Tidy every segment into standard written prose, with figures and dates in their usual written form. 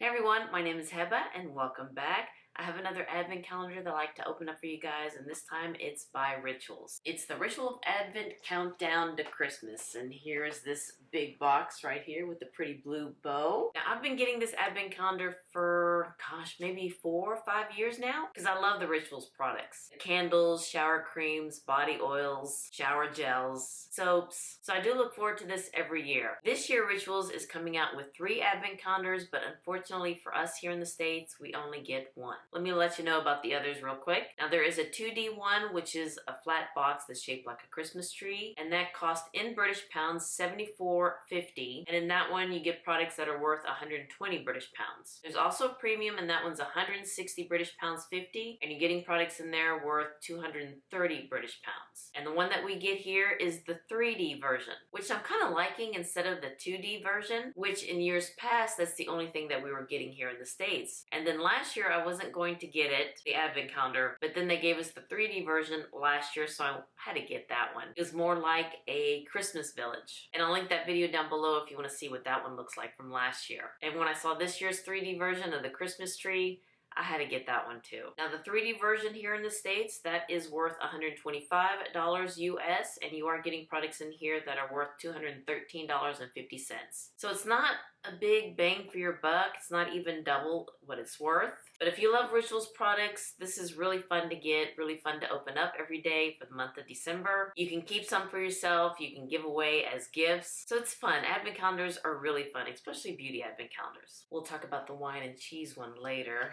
Hey everyone, my name is Heba and welcome back. I have another advent calendar that I like to open up for you guys, and this time it's by rituals. It's the Ritual of Advent Countdown to Christmas, and here is this big box right here with the pretty blue bow. Now I've been getting this advent calendar for, maybe 4 or 5 years now, because I love the rituals products. Candles, shower creams, body oils, shower gels, soaps. So I do look forward to this every year. This year Rituals is coming out with 3 advent calendars, but unfortunately for us here in the States, we only get 1. Let me let you know about the others real quick. Now there is a 2D one, which is a flat box that's shaped like a Christmas tree, and that costs in British pounds $74.50. And in that one you get products that are worth 120 British pounds. There's also a premium, and that one's 160 British pounds 50, and you're getting products in there worth 230 British pounds. And the one that we get here is the 3D version, which I'm kind of liking instead of the 2D version, which in years past that's the only thing that we were getting here in the States. And then last year I wasn't going to get it, the advent calendar, but then they gave us the 3D version last year, so I had to get that one. It was more like a Christmas village, and I'll link that video down below if you want to see what that one looks like from last year. And when I saw this year's 3D version of the Christmas tree, I had to get that one too. Now the 3D version here in the States, that is worth $125 US, and you are getting products in here that are worth $213.50. So it's not a big bang for your buck. It's not even double what it's worth. But if you love Rituals products, this is really fun to get, really fun to open up every day for the month of December. You can keep some for yourself, you can give away as gifts. So it's fun. Advent calendars are really fun, especially beauty advent calendars. We'll talk about the wine and cheese one later.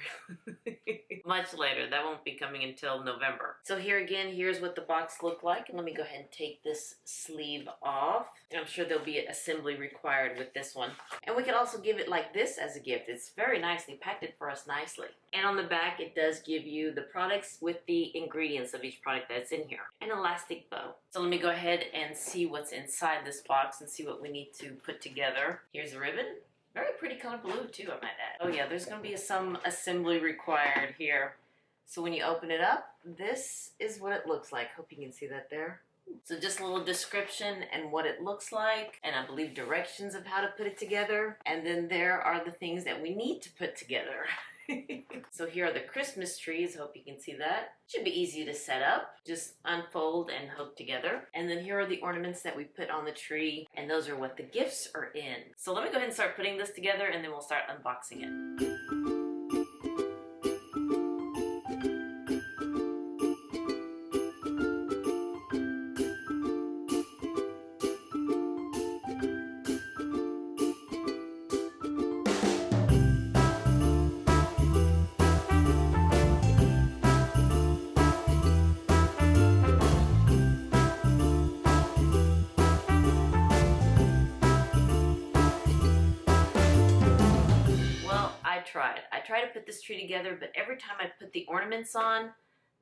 Much later. That won't be coming until November. So here again, here's what the box looked like. And let me go ahead and take this sleeve off. And I'm sure there'll be an assembly required with this one. And we could also give it like this as a gift. It's very nicely packed it for us nicely. And on the back, it does give you the products with the ingredients of each product that's in here. An elastic bow. So let me go ahead and see what's inside this box and see what we need to put together. Here's a ribbon. Very pretty color blue too, I might add. Oh yeah, there's going to be some assembly required here. So when you open it up, this is what it looks like. Hope you can see that there. So just a little description and what it looks like, and I believe directions of how to put it together. And then there are the things that we need to put together. So here are the Christmas trees. Hope you can see that. Should be easy to set up. Just unfold and hook together. And then here are the ornaments that we put on the tree, and those are what the gifts are in. So let me go ahead and start putting this together, and then we'll start unboxing it. I tried to put this tree together, but every time I put the ornaments on,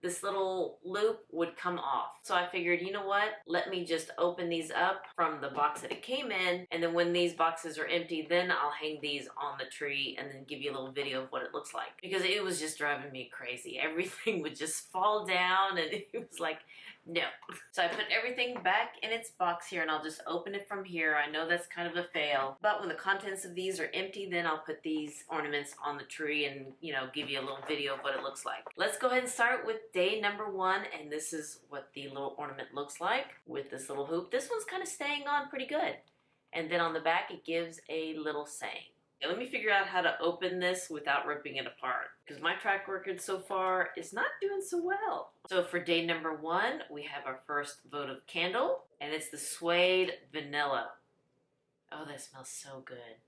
this little loop would come off. So I figured, you know what? Let me just open these up from the box that it came in, and then when these boxes are empty, then I'll hang these on the tree and then give you a little video of what it looks like. Because it was just driving me crazy. Everything would just fall down, and it was like, no. So I put everything back in its box here, and I'll just open it from here. I know that's kind of a fail, but when the contents of these are empty, then I'll put these ornaments on the tree and, give you a little video of what it looks like. Let's go ahead and start with day number 1, and this is what the little ornament looks like with this little hoop. This one's kind of staying on pretty good. And then on the back, it gives a little saying. Okay, let me figure out how to open this without ripping it apart, because my track record so far is not doing so well. So for day number 1, we have our first votive candle, and it's the suede vanilla. Oh, that smells so good.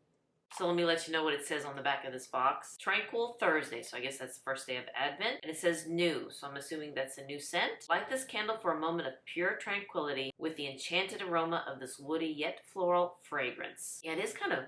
So let me let you know what it says on the back of this box. Tranquil Thursday, so I guess that's the first day of Advent. And it says new, so I'm assuming that's a new scent. Light this candle for a moment of pure tranquility with the enchanted aroma of this woody yet floral fragrance. Yeah, it is kind of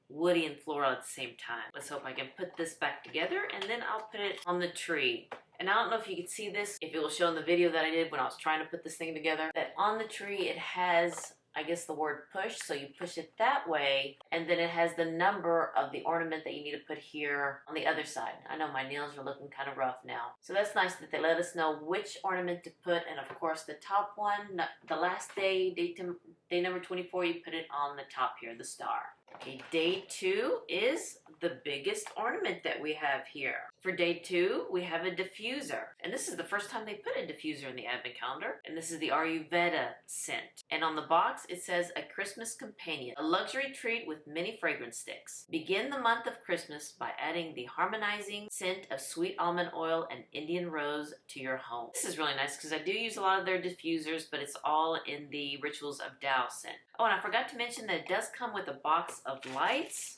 woody and floral at the same time. Let's hope I can put this back together, and then I'll put it on the tree. And I don't know if you can see this, if it will show in the video that I did when I was trying to put this thing together, that on the tree it has, I guess, the word push, so you push it that way, and then it has the number of the ornament that you need to put here on the other side. I know my nails are looking kind of rough now. So that's nice that they let us know which ornament to put, and of course the top one, the last day, day number 24, you put it on the top here, the star. Okay, day 2 is the biggest ornament that we have here. For day 2, we have a diffuser. And this is the first time they put a diffuser in the advent calendar. And this is the Ayurveda scent. And on the box, it says a Christmas companion, a luxury treat with many fragrance sticks. Begin the month of Christmas by adding the harmonizing scent of sweet almond oil and Indian rose to your home. This is really nice because I do use a lot of their diffusers, but it's all in the Rituals of Tao scent. Oh, and I forgot to mention that it does come with a box of lights.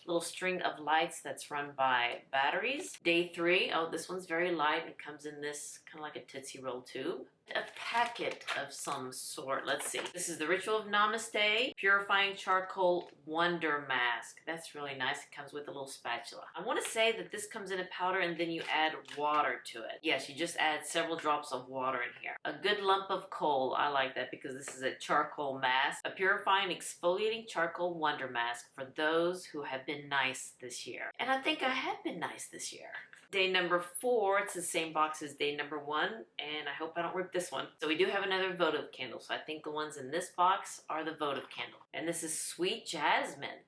Little string of lights that's run by batteries. Day 3, oh, this one's very light. It comes in this kind of like a Tootsie Roll tube. A packet of some sort. Let's see. This is the Ritual of Namaste Purifying Charcoal Wonder Mask. That's really nice. It comes with a little spatula. I want to say that this comes in a powder and then you add water to it. Yes, you just add several drops of water in here. A good lump of coal. I like that because this is a charcoal mask. A purifying exfoliating charcoal wonder mask for those who have been nice this year. And I think I have been nice this year. Day number 4, it's the same box as day number 1, and I hope I don't rip this one. So we do have another votive candle, so I think the ones in this box are the votive candle. And this is Sweet Jasmine.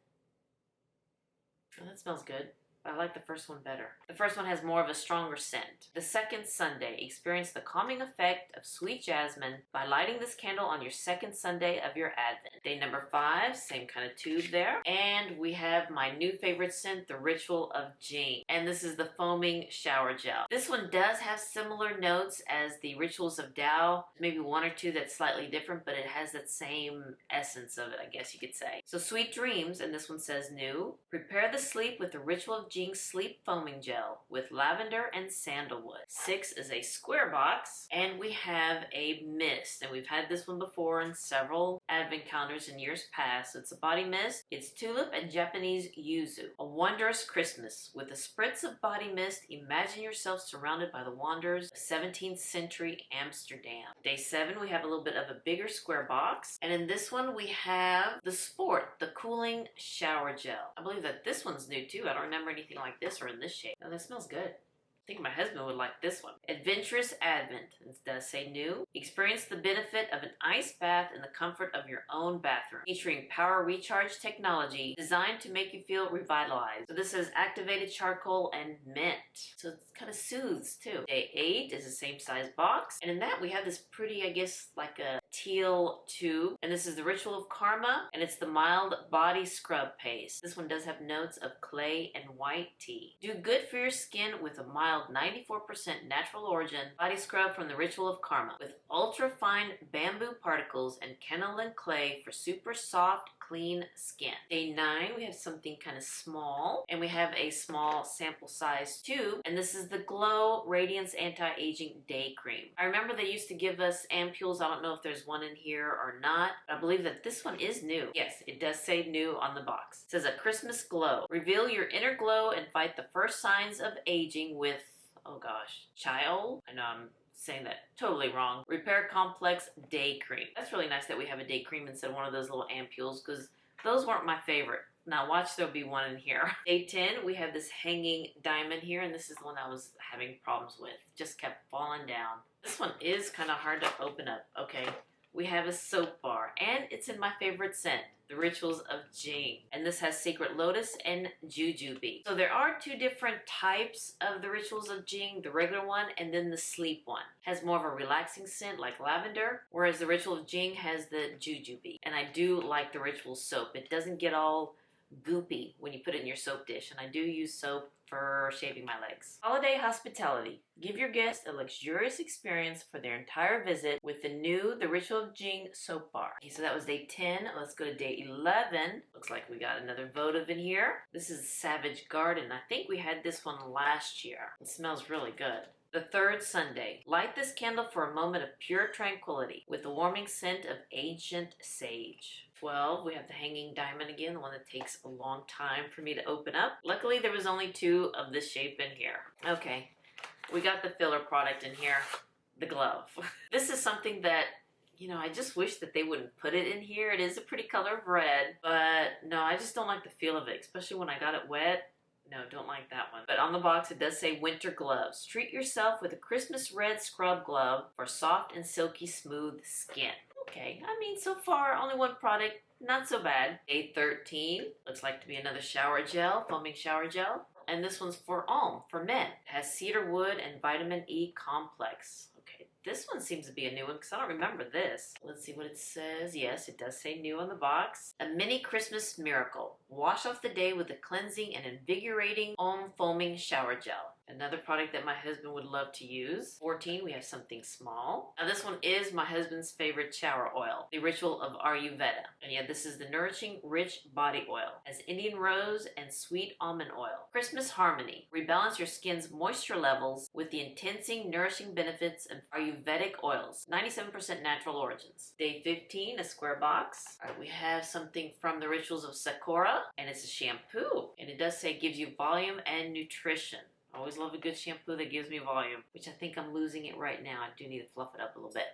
Oh, that smells good. I like the first one better. The first one has more of a stronger scent. The second Sunday, experience the calming effect of sweet jasmine by lighting this candle on your second Sunday of your Advent. Day number 5, same kind of tube there. And we have my new favorite scent, the Ritual of Jing. And this is the foaming shower gel. This one does have similar notes as the Rituals of Tao. Maybe one or two that's slightly different, but it has that same essence of it, I guess you could say. So Sweet Dreams, and this one says new. Prepare the sleep with the Ritual of Jing Sleep Foaming Gel with lavender and sandalwood. 6 is a square box, and we have a mist, and we've had this one before in several advent calendars in years past. So it's a body mist. It's tulip and Japanese yuzu. A wondrous Christmas. With a spritz of body mist, imagine yourself surrounded by the wonders of 17th century Amsterdam. Day 7, we have a little bit of a bigger square box, and in this one we have the Sport, the Cooling Shower Gel. I believe that this one's new too. I don't remember anything like this or in this shape. Oh, that smells good. I think my husband would like this one. Adventurous Advent. It does say new. Experience the benefit of an ice bath in the comfort of your own bathroom. Featuring power recharge technology designed to make you feel revitalized. So this is activated charcoal and mint. So it kind of soothes too. Day 8 is the same size box. And in that we have this pretty, I guess, like a teal tube. And this is the Ritual of Karma. And it's the mild body scrub paste. This one does have notes of clay and white tea. Do good for your skin with a mild 94% natural origin body scrub from the Ritual of Karma with ultra fine bamboo particles and kenolin clay for super soft, clean skin. Day 9, we have something kind of small, and we have a small sample size tube, and this is the Glow Radiance Anti-Aging Day Cream. I remember they used to give us ampules. I don't know if there's one in here or not. I believe that this one is new. Yes, it does say new on the box. It says a Christmas glow. Reveal your inner glow and fight the first signs of aging with, oh gosh, Chiol? I know I'm saying that totally wrong. Repair Complex Day Cream. That's really nice that we have a day cream instead of one of those little ampules because those weren't my favorite. Now watch, there'll be one in here. Day 10, we have this hanging diamond here, and this is the one I was having problems with. Just kept falling down. This one is kind of hard to open up. Okay, we have a soap bar, and it's in my favorite scent, the Rituals of Jing. And this has Sacred Lotus and Jujube. So there are 2 different types of the Rituals of Jing, the regular one and then the sleep one. Has more of a relaxing scent like lavender, whereas the Ritual of Jing has the Jujube. And I do like the Ritual soap. It doesn't get all goopy when you put it in your soap dish, and I do use soap for shaving my legs. Holiday hospitality. Give your guests a luxurious experience for their entire visit with the new The Ritual of Jing soap bar. Okay, so that was day 10. Let's go to day 11. Looks like we got another votive in here. This is Savage Garden. I think we had this one last year. It smells really good. The third Sunday. Light this candle for a moment of pure tranquility with the warming scent of ancient sage. 12, we have the hanging diamond again, the one that takes a long time for me to open up. Luckily, there was only 2 of this shape in here. Okay, we got the filler product in here, the glove. This is something that, you know, I just wish that they wouldn't put it in here. It is a pretty color of red, but no, I just don't like the feel of it, especially when I got it wet. No, don't like that one. But on the box, it does say winter gloves. Treat yourself with a Christmas red scrub glove for soft and silky smooth skin. Okay, I mean, so far, only one product, not so bad. Day 13, looks like to be another shower gel, foaming shower gel. And this one's for for men. It has cedar wood and vitamin E complex. Okay, this one seems to be a new one because I don't remember this. Let's see what it says. Yes, it does say new on the box. A mini Christmas miracle. Wash off the day with a cleansing and invigorating foaming shower gel. Another product that my husband would love to use. 14, we have something small. Now this one is my husband's favorite shower oil, the Ritual of Ayurveda. And yeah, this is the Nourishing Rich Body Oil. Has Indian rose and sweet almond oil. Christmas Harmony. Rebalance your skin's moisture levels with the intensing, nourishing benefits of Ayurvedic oils. 97% natural origins. Day 15, a square box. All right, we have something from the Rituals of Sakura, and it's a shampoo. And it does say it gives you volume and nutrition. I always love a good shampoo that gives me volume, which I think I'm losing it right now. I do need to fluff it up a little bit.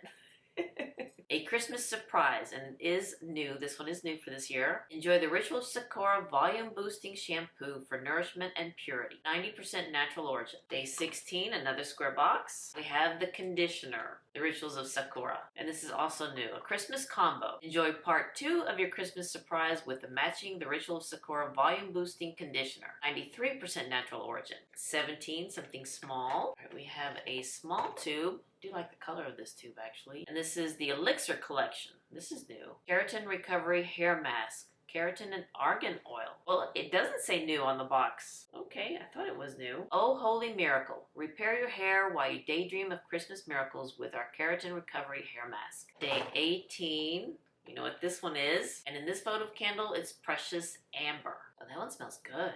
A Christmas surprise, and it is new. This one is new for this year. Enjoy the Ritual Sakura Volume Boosting Shampoo for nourishment and purity. 90% natural origin. Day 16, another square box. We have the conditioner, the Rituals of Sakura, and this is also new. A Christmas combo. Enjoy part 2 of your Christmas surprise with the matching the Ritual of Sakura Volume Boosting Conditioner. 93% natural origin. 17, something small. Right, we have a small tube. I do like the color of this tube actually. And this is the Elixir collection. This is new. Keratin Recovery Hair Mask. Keratin and argan oil. Well, it doesn't say new on the box. Okay, I thought it was new. Oh, holy miracle. Repair your hair while you daydream of Christmas miracles with our Keratin Recovery Hair Mask. Day 18. You know what this one is. And in this votive candle, it's Precious Amber. Oh, that one smells good.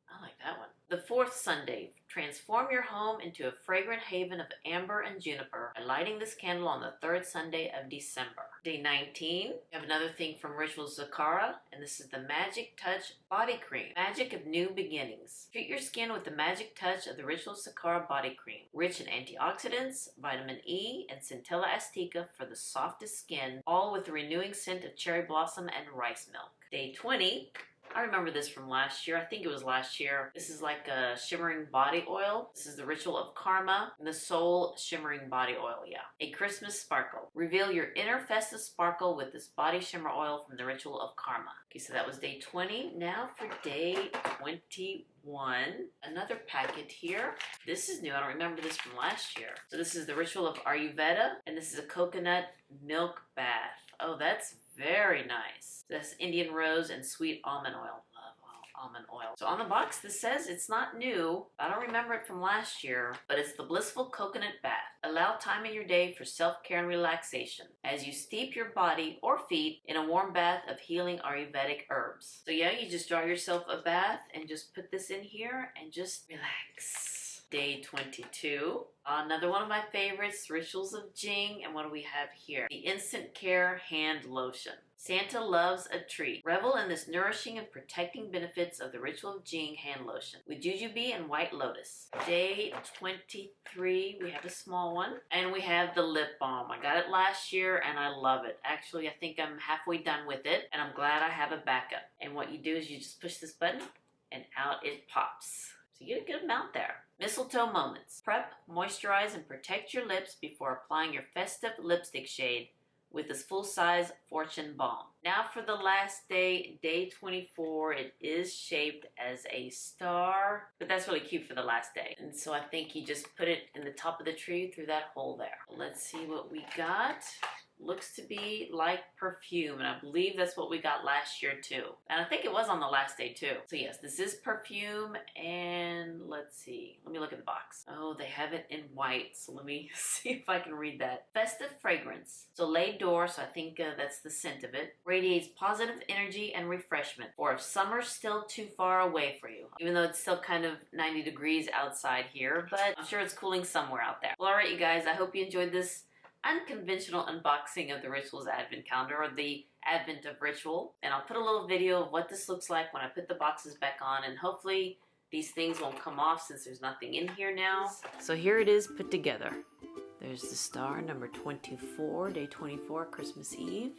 I like that one. The fourth Sunday, transform your home into a fragrant haven of amber and juniper by lighting this candle on the third Sunday of December. Day 19, we have another thing from Ritual Sakura, and this is the Magic Touch Body Cream. Magic of New Beginnings. Treat your skin with the magic touch of the Ritual Sakura Body Cream. Rich in antioxidants, vitamin E, and Centella Astica for the softest skin, all with the renewing scent of cherry blossom and rice milk. Day 20, I remember this from last year. I think it was last year. This is like a shimmering body oil. This is the Ritual of Karma and the Soul Shimmering Body Oil, yeah. A Christmas Sparkle. Reveal your inner festive sparkle with this body shimmer oil from the Ritual of Karma. Okay, so that was day 20. Now for day 21. Another packet here. This is new. I don't remember this from last year. So this is the Ritual of Ayurveda, and this is a coconut milk bath. Oh, that's very nice. That's Indian rose and sweet almond oil. Love almond oil. So on the box, this says it's not new. I don't remember it from last year, but it's the Blissful Coconut Bath. Allow time in your day for self-care and relaxation as you steep your body or feet in a warm bath of healing Ayurvedic herbs. So yeah, you just draw yourself a bath and just put this in here and just relax. Day 22. Another one of my favorites, Rituals of Jing. And what do we have here? The Instant Care Hand Lotion. Santa loves a treat. Revel in this nourishing and protecting benefits of the Ritual of Jing hand lotion with jujube and white lotus. Day 23, we have a small one. And we have the lip balm. I got it last year and I love it. Actually, I think I'm halfway done with it and I'm glad I have a backup. And what you do is you just push this button and out it pops. So you get a good amount there. Mistletoe moments. Prep, moisturize, and protect your lips before applying your festive lipstick shade with this full-size Fortune Balm. Now for the last day, day 24, it is shaped as a star, but that's really cute for the last day. And so I think you just put it in the top of the tree through that hole there. Let's see what we got. Looks to be like perfume, and I believe that's what we got last year too. And I think it was on the last day too. So yes, this is perfume, and let's see. Let me look at the box. Oh, they have it in white, so let me see if I can read that. Festive fragrance. Soleil d'Or, so I think that's the scent of it. Radiates positive energy and refreshment. For if summer's still too far away for you, even though it's still kind of 90 degrees outside here, but I'm sure it's cooling somewhere out there. Well, alright you guys, I hope you enjoyed this unconventional unboxing of the Rituals Advent Calendar, or the Advent of Ritual. And I'll put a little video of what this looks like when I put the boxes back on, and hopefully these things won't come off since there's nothing in here now. So here it is put together. There's the star, number 24, day 24, Christmas Eve.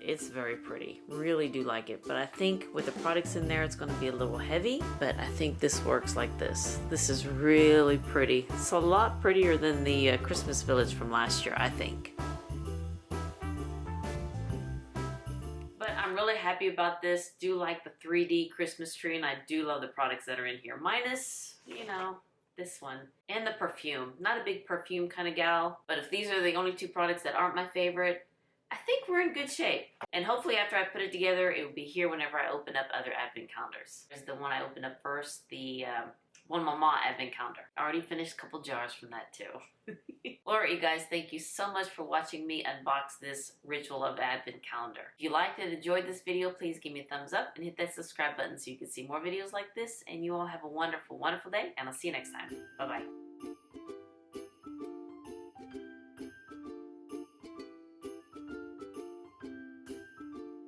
It's very pretty. Really do like it. But I think with the products in there, it's going to be a little heavy. But I think this works like this. This is really pretty. It's a lot prettier than the Christmas Village from last year, I think. But I'm really happy about this. Do like the 3D Christmas tree, and I do love the products that are in here. Minus, you know, this one. And the perfume. Not a big perfume kind of gal, but if these are the only 2 products that aren't my favorite, I think we're in good shape. And hopefully after I put it together, it will be here whenever I open up other advent calendars. There's the one I opened up first, the One Mama advent calendar. I already finished a couple jars from that too. Alright you guys, thank you so much for watching me unbox this Ritual of Advent calendar. If you liked and enjoyed this video, please give me a thumbs up and hit that subscribe button so you can see more videos like this. And you all have a wonderful, wonderful day, and I'll see you next time. Bye-bye.